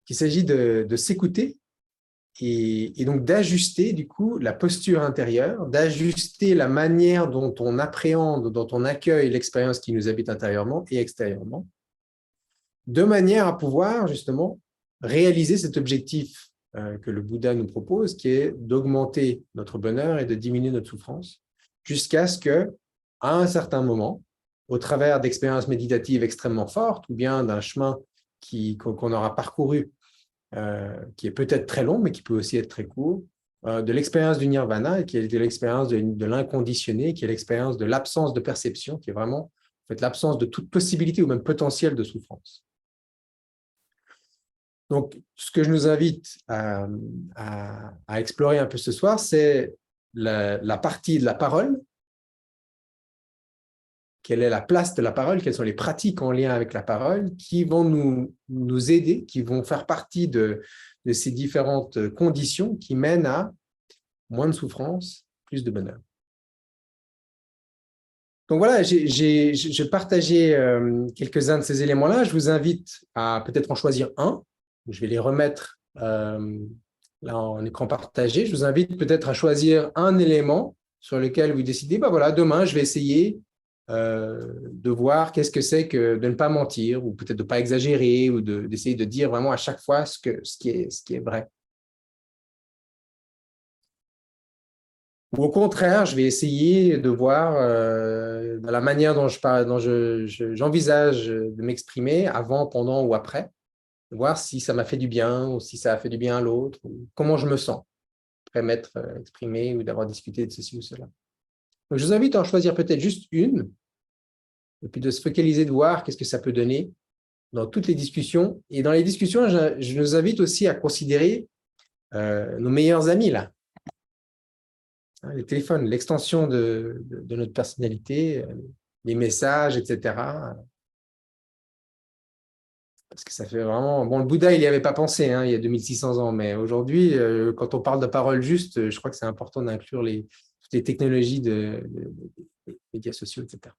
qu'il s'agit de s'écouter et donc d'ajuster du coup la posture intérieure, d'ajuster la manière dont on appréhende, dont on accueille l'expérience qui nous habite intérieurement et extérieurement, de manière à pouvoir justement réaliser cet objectif que le Bouddha nous propose, qui est d'augmenter notre bonheur et de diminuer notre souffrance, jusqu'à ce que, à un certain moment, au travers d'expériences méditatives extrêmement fortes, ou bien d'un chemin qu'on aura parcouru, qui est peut-être très long, mais qui peut aussi être très court, de l'expérience du nirvana, qui est de l'expérience de l'inconditionné, qui est l'expérience de l'absence de perception, qui est vraiment en fait, l'absence de toute possibilité ou même potentiel de souffrance. Donc, ce que je nous invite à explorer un peu ce soir, c'est la partie de la parole. Quelle est la place de la parole? Quelles sont les pratiques en lien avec la parole qui vont nous aider, qui vont faire partie de ces différentes conditions qui mènent à moins de souffrance, plus de bonheur. Donc voilà, je partageais quelques-uns de ces éléments-là. Je vous invite à peut-être en choisir un. Je vais les remettre là en écran partagé. Je vous invite peut-être à choisir un élément sur lequel vous décidez, bah voilà, demain, je vais essayer de voir qu'est-ce que c'est que de ne pas mentir, ou peut-être de ne pas exagérer, ou d'essayer de dire vraiment à chaque fois ce qui est vrai. Ou au contraire, je vais essayer de voir dans la manière dont j'envisage de m'exprimer avant, pendant ou après, de voir si ça m'a fait du bien ou si ça a fait du bien à l'autre, ou comment je me sens après m'être exprimé ou d'avoir discuté de ceci ou cela. Donc, je vous invite à en choisir peut-être juste une, et puis de se focaliser, de voir qu'est-ce que ça peut donner dans toutes les discussions. Et dans les discussions, je nous invite aussi à considérer nos meilleurs amis, là. Les téléphones, l'extension de notre personnalité, les messages, etc. Parce que ça fait vraiment... Bon, le Bouddha, il n'y avait pas pensé, hein, il y a 2600 ans, mais aujourd'hui, quand on parle de parole juste, je crois que c'est important d'inclure toutes les technologies des médias sociaux, etc.